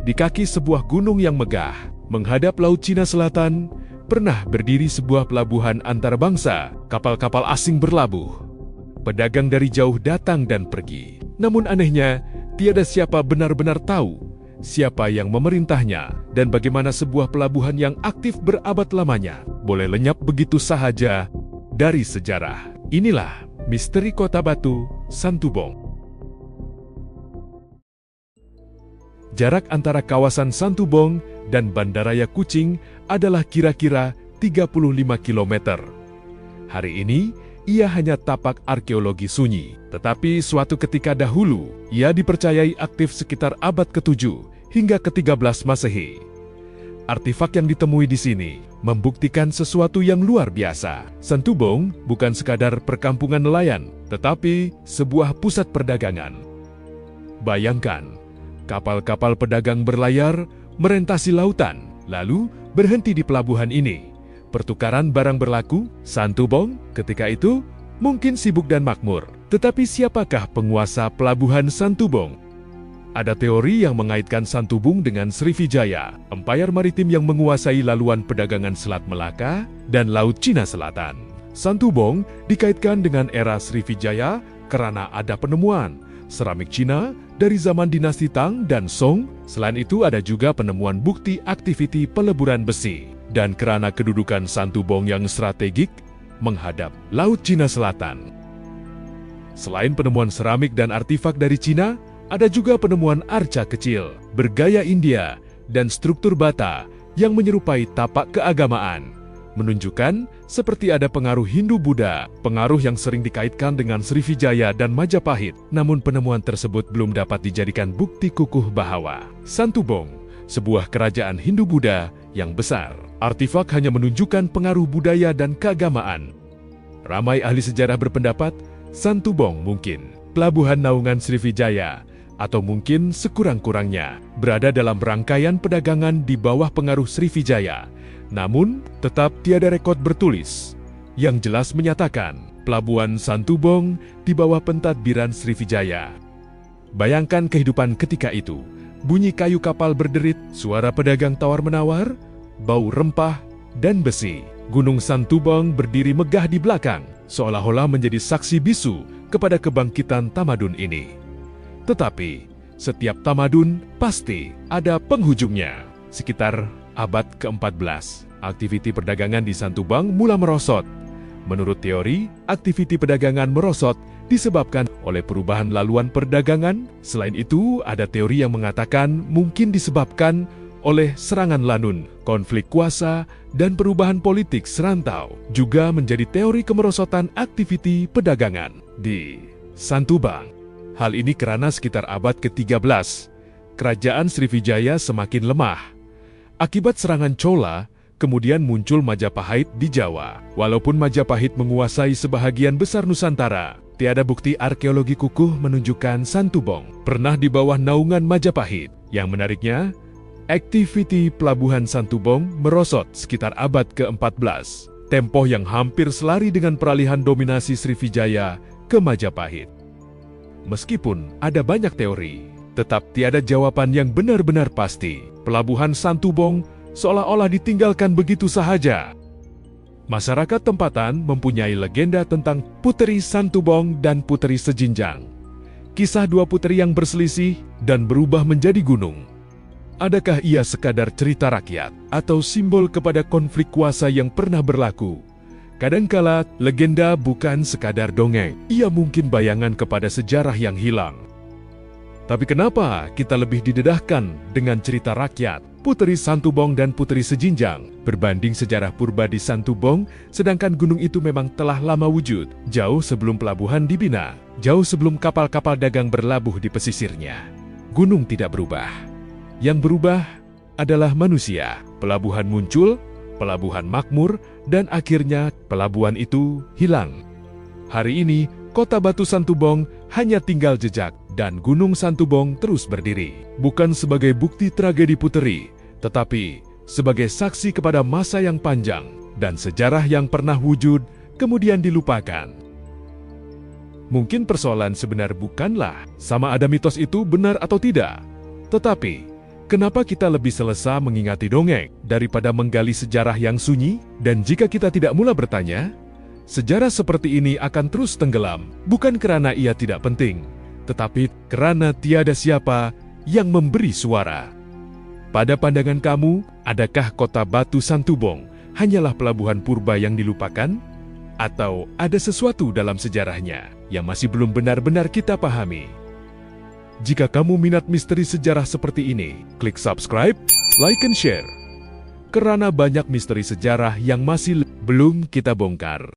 Di kaki sebuah gunung yang megah, menghadap Laut Cina Selatan, pernah berdiri sebuah pelabuhan antarabangsa. Kapal-kapal asing berlabuh. Pedagang dari jauh datang dan pergi. Namun anehnya, tiada siapa benar-benar tahu siapa yang memerintahnya dan bagaimana sebuah pelabuhan yang aktif berabad lamanya boleh lenyap begitu sahaja dari sejarah. Inilah misteri Kota Batu, Santubong. Jarak antara kawasan Santubong dan Bandaraya Kucing adalah kira-kira 35 km. Hari ini, ia hanya tapak arkeologi sunyi. Tetapi suatu ketika dahulu, ia dipercayai aktif sekitar abad ke-7 hingga ke-13 Masehi. Artifak yang ditemui di sini membuktikan sesuatu yang luar biasa. Santubong bukan sekadar perkampungan nelayan, tetapi sebuah pusat perdagangan. Bayangkan, kapal-kapal pedagang berlayar, merentasi lautan, lalu berhenti di pelabuhan ini. Pertukaran barang berlaku. Santubong ketika itu mungkin sibuk dan makmur. Tetapi siapakah penguasa pelabuhan Santubong? Ada teori yang mengaitkan Santubong dengan Srivijaya, empayar maritim yang menguasai laluan perdagangan Selat Melaka dan Laut Cina Selatan. Santubong dikaitkan dengan era Srivijaya karena ada penemuan seramik Cina dari zaman dinasti Tang dan Song. Selain itu ada juga penemuan bukti aktiviti peleburan besi. Dan karena kedudukan Santubong yang strategik menghadap Laut Cina Selatan. Selain penemuan seramik dan artifak dari Cina, ada juga penemuan arca kecil, bergaya India, dan struktur bata yang menyerupai tapak keagamaan. Menunjukkan seperti ada pengaruh Hindu-Buddha, pengaruh yang sering dikaitkan dengan Srivijaya dan Majapahit. Namun penemuan tersebut belum dapat dijadikan bukti kukuh bahwa Santubong, sebuah kerajaan Hindu-Buddha yang besar. Artifak hanya menunjukkan pengaruh budaya dan keagamaan. Ramai ahli sejarah berpendapat, Santubong mungkin pelabuhan naungan Srivijaya, atau mungkin sekurang-kurangnya berada dalam rangkaian perdagangan di bawah pengaruh Srivijaya. Namun, tetap tiada rekod bertulis yang jelas menyatakan pelabuhan Santubong di bawah pentadbiran Srivijaya. Bayangkan kehidupan ketika itu, bunyi kayu kapal berderit, suara pedagang tawar-menawar, bau rempah dan besi. Gunung Santubong berdiri megah di belakang, seolah-olah menjadi saksi bisu kepada kebangkitan tamadun ini. Tetapi, setiap tamadun pasti ada penghujungnya. Sekitar abad ke-14, aktiviti perdagangan di Santubong mulai merosot. Menurut teori, aktiviti perdagangan merosot disebabkan oleh perubahan laluan perdagangan. Selain itu, ada teori yang mengatakan mungkin disebabkan oleh serangan Lanun, konflik kuasa, dan perubahan politik serantau. Juga menjadi teori kemerosotan aktiviti perdagangan di Santubong. Hal ini karena sekitar abad ke-13, kerajaan Srivijaya semakin lemah. Akibat serangan Chola, kemudian muncul Majapahit di Jawa. Walaupun Majapahit menguasai sebahagian besar Nusantara, tiada bukti arkeologi kukuh menunjukkan Santubong pernah di bawah naungan Majapahit. Yang menariknya, aktiviti pelabuhan Santubong merosot sekitar abad ke-14, tempo yang hampir selari dengan peralihan dominasi Srivijaya ke Majapahit. Meskipun ada banyak teori, tetap tiada jawaban yang benar-benar pasti. Pelabuhan Santubong seolah-olah ditinggalkan begitu sahaja. Masyarakat tempatan mempunyai legenda tentang Puteri Santubong dan Puteri Sejinjang. Kisah dua puteri yang berselisih dan berubah menjadi gunung. Adakah ia sekadar cerita rakyat atau simbol kepada konflik kuasa yang pernah berlaku? Kadangkala, legenda bukan sekadar dongeng. Ia mungkin bayangan kepada sejarah yang hilang. Tapi kenapa kita lebih didedahkan dengan cerita rakyat, Puteri Santubong dan Puteri Sejinjang, berbanding sejarah purba di Santubong, sedangkan gunung itu memang telah lama wujud, jauh sebelum pelabuhan dibina, jauh sebelum kapal-kapal dagang berlabuh di pesisirnya. Gunung tidak berubah. Yang berubah adalah manusia. Pelabuhan muncul, pelabuhan makmur, dan akhirnya pelabuhan itu hilang. Hari ini, Kota Batu Santubong hanya tinggal jejak dan Gunung Santubong terus berdiri. Bukan sebagai bukti tragedi Puteri, tetapi sebagai saksi kepada masa yang panjang dan sejarah yang pernah wujud kemudian dilupakan. Mungkin persoalan sebenar bukanlah sama ada mitos itu benar atau tidak, tetapi Kenapa kita lebih selesa mengingati dongeng daripada menggali sejarah yang sunyi? Dan jika kita tidak mula bertanya, sejarah seperti ini akan terus tenggelam, bukan karena ia tidak penting, tetapi karena tiada siapa yang memberi suara. Pada pandangan kamu, adakah kota Batu Santubong hanyalah pelabuhan purba yang dilupakan? Atau ada sesuatu dalam sejarahnya yang masih belum benar-benar kita pahami? Jika kamu minat misteri sejarah seperti ini, klik subscribe, like, and share. Karena banyak misteri sejarah yang masih belum kita bongkar.